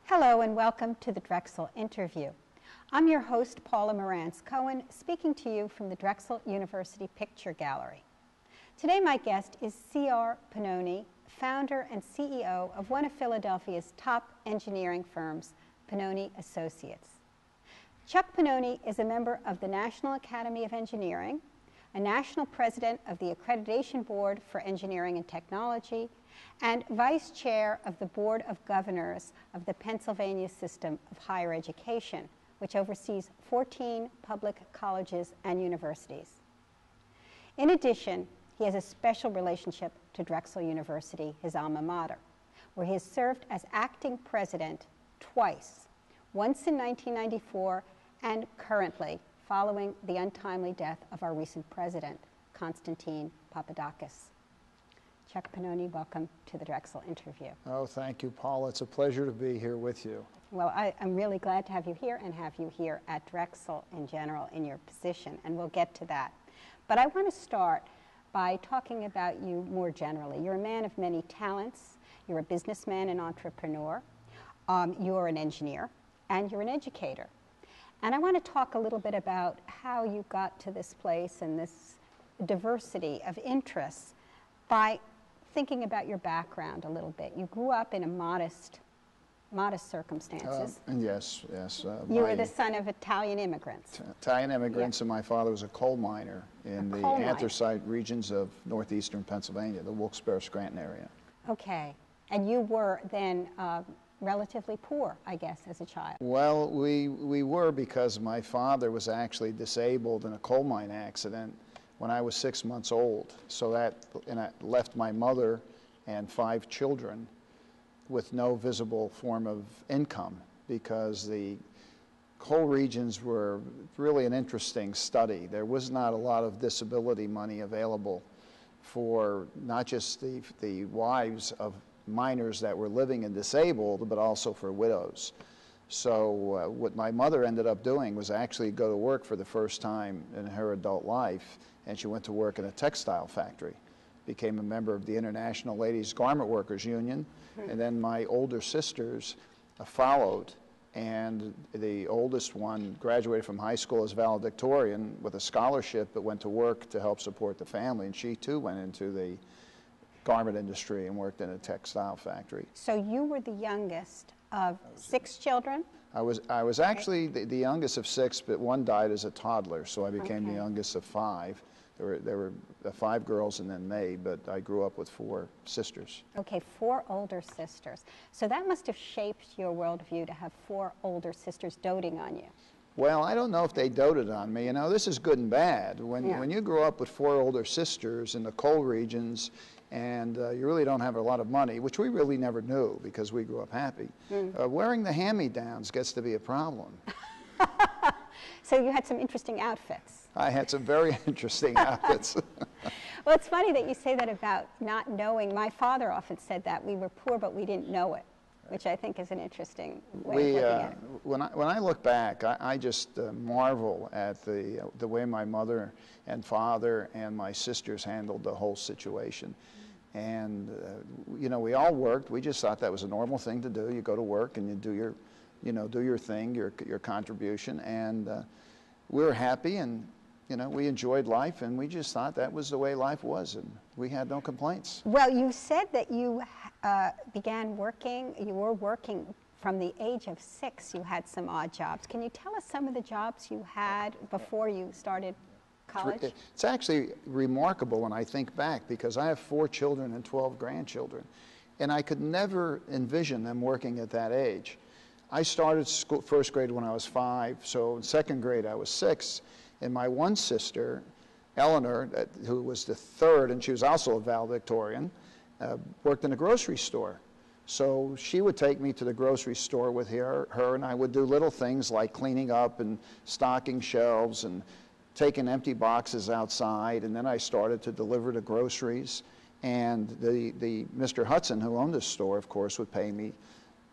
Hello and welcome to the Drexel Interview. I'm your host, Paula Morantz-Cohen, speaking to you from the Drexel University Picture Gallery. Today my guest is C.R. Pennoni, founder and CEO of one of Philadelphia's top engineering firms, Pennoni Associates. Chuck Pennoni is a member of the National Academy of Engineering, a national president of the Accreditation Board for Engineering and Technology, and vice chair of the Board of Governors of the Pennsylvania System of Higher Education, which oversees 14 public colleges and universities. In addition, he has a special relationship to Drexel University, his alma mater, where he has served as acting president twice, once in 1994 and currently following the untimely death of our recent president, Constantine Papadakis. Chuck Pennoni, welcome to the Drexel Interview. Oh, thank you, Paula. It's a pleasure to be here with you. Well, I'm really glad to have you here and have you here at Drexel in general in your position, and we'll get to that. But I want to start by talking about you more generally. You're a man of many talents. You're a businessman and entrepreneur. You're an engineer, and you're an educator. And I want to talk a little bit about how you got to this place and this diversity of interests by thinking about your background a little bit. You grew up in a modest circumstances. Yes. You were the son of Italian immigrants. Italian immigrants, yeah. And my father was a coal miner in the anthracite regions of northeastern Pennsylvania, the Wilkes-Barre-Scranton area. Okay. And you were then relatively poor, I guess, as a child. Well, we were, because my father was actually disabled in a coal mine accident when I was 6 months old. So that left my mother and 5 children with no visible form of income, because the coal regions were really an interesting study. There was not a lot of disability money available for not just the wives of miners that were living and disabled, but also for widows. So what my mother ended up doing was actually go to work for the first time in her adult life, and she went to work in a textile factory, became a member of the International Ladies Garment Workers Union, and then my older sisters followed, and the oldest one graduated from high school as valedictorian with a scholarship, but went to work to help support the family, and she too went into the garment industry and worked in a textile factory. So you were the youngest of 6 children? I was actually the youngest of 6, but one died as a toddler, so I became the youngest of 5. There were 5 girls and then me, but I grew up with 4 sisters. Okay, 4 older sisters. So that must have shaped your worldview to have 4 older sisters doting on you. Well, I don't know if they doted on me. You know, this is good and bad. When you grow up with 4 older sisters in the coal regions, and you really don't have a lot of money, which we really never knew because we grew up happy, wearing the hand-me-downs gets to be a problem. So you had some interesting outfits. I had some very interesting outfits. Well, it's funny that you say that about not knowing. My father often said that we were poor, but we didn't know it, which I think is an interesting way of looking at it. When I look back, I just marvel at the way my mother and father and my sisters handled the whole situation. And you know, we all worked. We just thought that was a normal thing to do. You go to work and you do your thing, your contribution, and we were happy, and you know, we enjoyed life, and we just thought that was the way life was, and we had no complaints. Well, you said that you began working. You were working from the age of 6. You had some odd jobs. Can you tell us some of the jobs you had before you started college? It's actually remarkable when I think back, because I have 4 children and 12 grandchildren, and I could never envision them working at that age. I started school, first grade when I was 5, so in second grade I was 6, and my one sister, Eleanor, who was the 3rd, and she was also a valedictorian, worked in a grocery store. So she would take me to the grocery store with her, and I would do little things like cleaning up and stocking shelves and taking empty boxes outside, and then I started to deliver the groceries. And the Mr. Hudson, who owned the store, of course, would pay me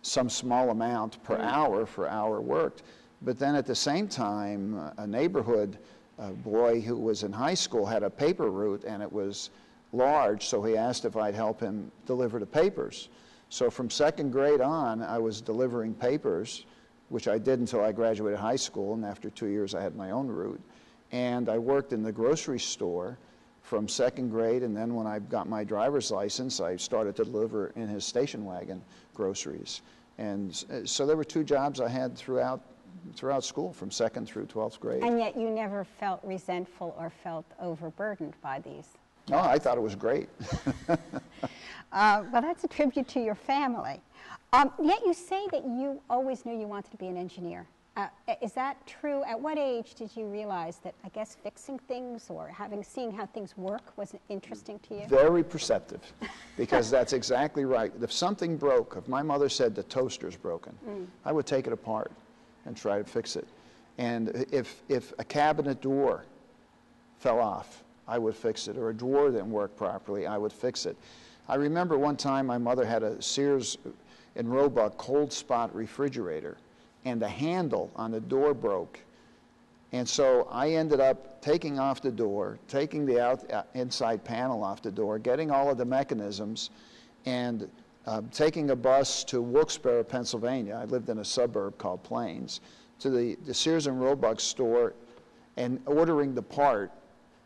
some small amount per hour for hour worked. But then at the same time, a neighborhood boy who was in high school had a paper route, and it was large, so he asked if I'd help him deliver the papers. So from second grade on, I was delivering papers, which I did until I graduated high school, and after 2 years I had my own route. And I worked in the grocery store from second grade, and then when I got my driver's license, I started to deliver in his station wagon groceries. And so there were 2 jobs I had throughout school, from second through 12th grade. And yet you never felt resentful or felt overburdened by these? No, I thought it was great. Well, that's a tribute to your family. Yet you say that you always knew you wanted to be an engineer. Is that true? At what age did you realize that, I guess, fixing things or seeing how things work was interesting to you? Very perceptive, because that's exactly right. If something broke, if my mother said the toaster's broken, I would take it apart and try to fix it. And if a cabinet door fell off, I would fix it. Or a drawer didn't work properly, I would fix it. I remember one time my mother had a Sears and Roebuck cold spot refrigerator, and the handle on the door broke. And so I ended up taking off the door, taking the inside panel off the door, getting all of the mechanisms, and taking a bus to Wilkes-Barre, Pennsylvania. I lived in a suburb called Plains, to the Sears and Roebuck store and ordering the part.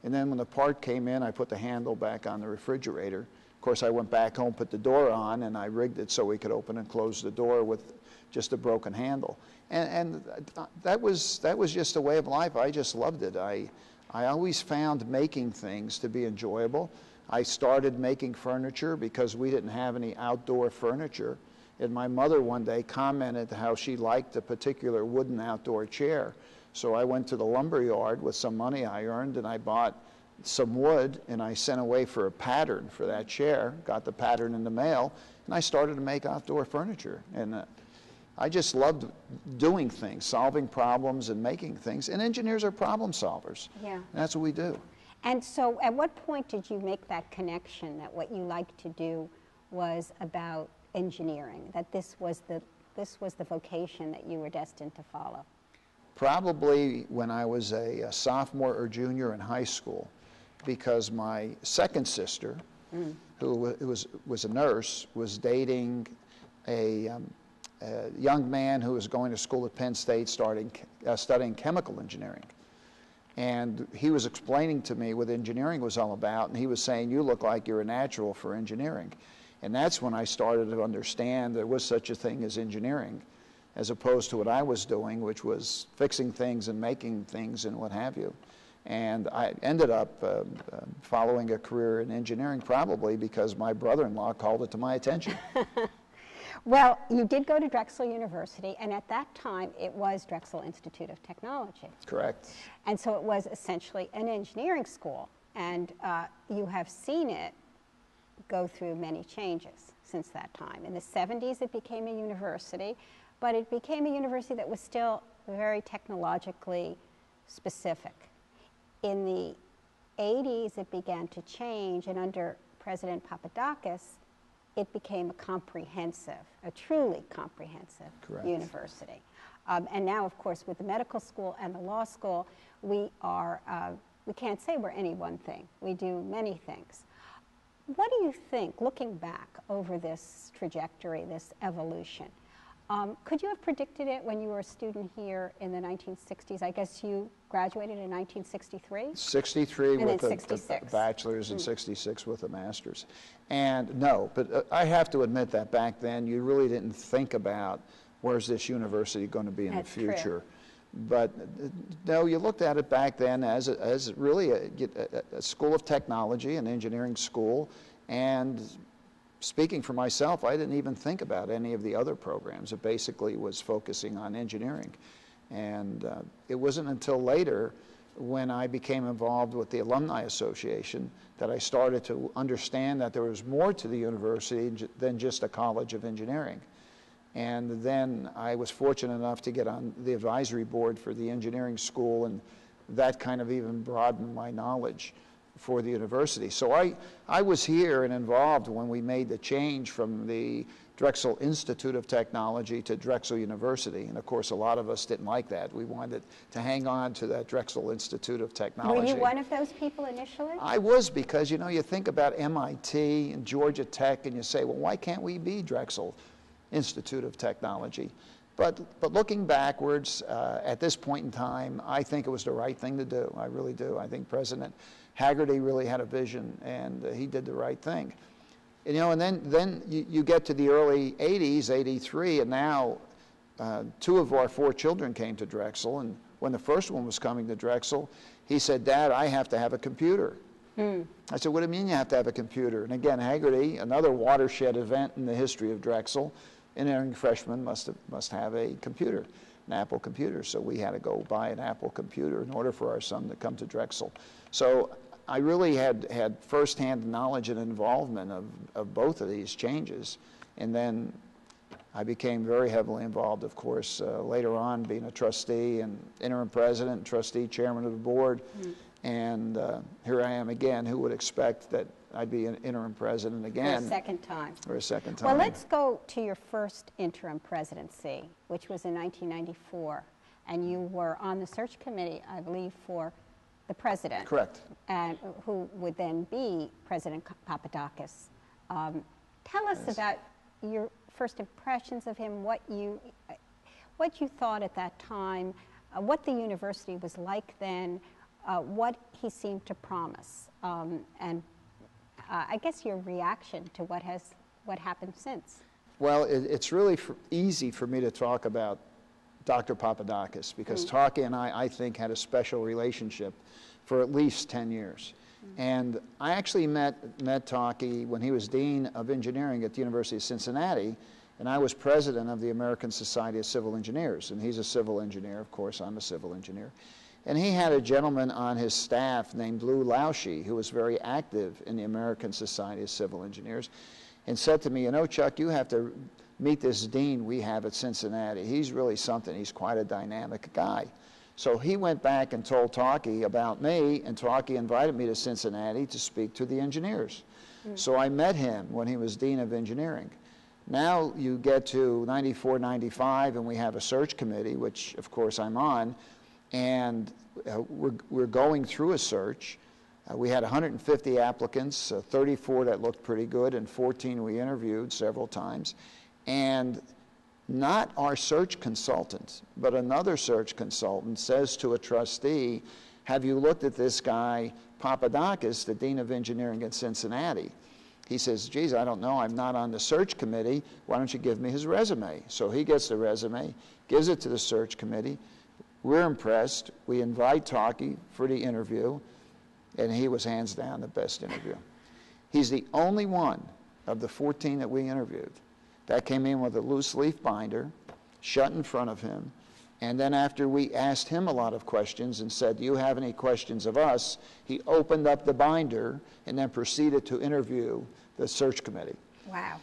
And then when the part came in, I put the handle back on the refrigerator. Of course, I went back home, put the door on, and I rigged it so we could open and close the door with just a broken handle. And that was just a way of life. I just loved it. I always found making things to be enjoyable. I started making furniture because we didn't have any outdoor furniture. And my mother one day commented how she liked a particular wooden outdoor chair. So I went to the lumber yard with some money I earned, and I bought some wood, and I sent away for a pattern for that chair, got the pattern in the mail, and I started to make outdoor furniture. And I just loved doing things, solving problems and making things. And engineers are problem solvers. Yeah. And that's what we do. And so at what point did you make that connection that what you liked to do was about engineering, that this was the vocation that you were destined to follow? Probably when I was a sophomore or junior in high school, because my second sister, who was a nurse, was dating a young man who was going to school at Penn State studying chemical engineering. And he was explaining to me what engineering was all about, and he was saying, "You look like you're a natural for engineering." And that's when I started to understand there was such a thing as engineering, as opposed to what I was doing, which was fixing things and making things and what have you. And I ended up following a career in engineering, probably because my brother-in-law called it to my attention. Well, you did go to Drexel University, and at that time it was Drexel Institute of Technology. Correct. And so it was essentially an engineering school, and you have seen it go through many changes since that time. In the 70s it became a university, but it became a university that was still very technologically specific. In the 80s it began to change, and under President Papadakis it became a truly comprehensive university. And now, of course, with the medical school and the law school, we can't say we're any one thing. We do many things. What do you think, looking back over this trajectory, this evolution, could you have predicted it when you were a student here in the 1960s? I guess you graduated in 1963? 63 and with then a bachelor's and 66 with a master's. And no, but I have to admit that back then you really didn't think about where's this university going to be in the future. True. But no, you looked at it back then as really a school of technology, an engineering school, and speaking for myself, I didn't even think about any of the other programs. It basically was focusing on engineering. And it wasn't until later when I became involved with the Alumni Association that I started to understand that there was more to the university than just a college of engineering. And then I was fortunate enough to get on the advisory board for the engineering school, and that kind of even broadened my knowledge. for the university. So I was here and involved when we made the change from the Drexel Institute of Technology to Drexel University. And of course, a lot of us didn't like that. We wanted to hang on to that Drexel Institute of Technology. Were you one of those people initially? I was, because, you know, you think about MIT and Georgia Tech and you say, well, why can't we be Drexel Institute of Technology? But looking backwards, at this point in time, I think it was the right thing to do. I really do. I think President Haggerty really had a vision, and he did the right thing. And, you know, and then you get to the early 80s, 83, and now 2 of our 4 children came to Drexel. And when the first one was coming to Drexel, he said, Dad, I have to have a computer. I said, what do you mean you have to have a computer? And again, Haggerty, another watershed event in the history of Drexel, engineering freshmen must have a computer, an Apple computer. So we had to go buy an Apple computer in order for our son to come to Drexel. So I really had firsthand knowledge and involvement of both of these changes. And then I became very heavily involved, of course, later on being a trustee and interim president, trustee, chairman of the board. And here I am again. Who would expect that I'd be an interim president again? For a second time. For a second time. Well, let's go to your first interim presidency, which was in 1994. And you were on the search committee, I believe, for the president. Correct. And who would then be President Papadakis. Tell us about your first impressions of him, what you thought at that time, what the university was like then, what he seemed to promise, and I guess your reaction to what happened since. Well, it's really easy for me to talk about Dr. Papadakis, because Taki and I think, had a special relationship for at least 10 years. And I actually met Taki when he was Dean of Engineering at the University of Cincinnati, and I was president of the American Society of Civil Engineers. And he's a civil engineer, of course, I'm a civil engineer. And he had a gentleman on his staff named Lou Lauschie, who was very active in the American Society of Civil Engineers, and said to me, you know, Chuck, you have to meet this dean we have at Cincinnati. He's really something. He's quite a dynamic guy. So he went back and told Taki about me, and Taki invited me to Cincinnati to speak to the engineers. So I met him when he was Dean of Engineering. Now you get to 94, 95, and we have a search committee, which of course I'm on, and we're going through a search. We had 150 applicants, 34 that looked pretty good, and 14 we interviewed several times. And not our search consultant, but another search consultant says to a trustee, have you looked at this guy, Papadakis, the Dean of Engineering at Cincinnati? He says, geez, I don't know, I'm not on the search committee, why don't you give me his resume? So he gets the resume, gives it to the search committee. We're impressed, we invite Taki for the interview, and he was hands down the best interview. He's the only one of the 14 that we interviewed that came in with a loose leaf binder, shut in front of him, and then after we asked him a lot of questions and said, do you have any questions of us, he opened up the binder and then proceeded to interview the search committee. Wow.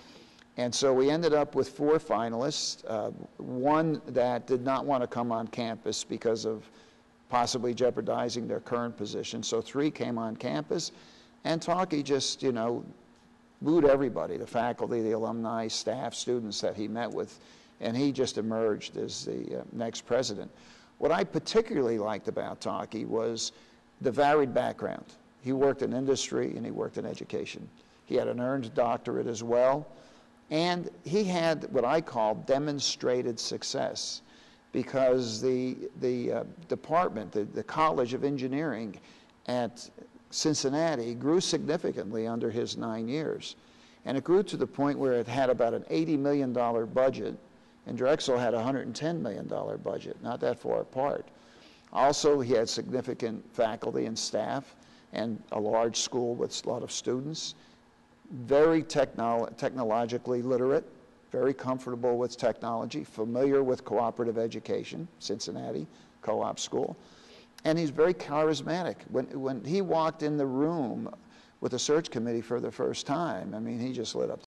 And so we ended up with 4 finalists, one that did not want to come on campus because of possibly jeopardizing their current position, so 3 came on campus, and Taki just, you know, wooed everybody, the faculty, the alumni, staff, students that he met with, and he just emerged as the next president. What I particularly liked about Taki was the varied background. He worked in industry and he worked in education. He had an earned doctorate as well, and he had what I call demonstrated success, because the department, the College of Engineering at Cincinnati grew significantly under his 9 years. And it grew to the point where it had about an $80 million budget, and Drexel had a $110 million budget, not that far apart. Also, he had significant faculty and staff, and a large school with a lot of students. Very technologically literate, very comfortable with technology, familiar with cooperative education, Cincinnati co-op school. And he's very charismatic. When he walked in the room with the search committee for the first time, I mean, he just lit up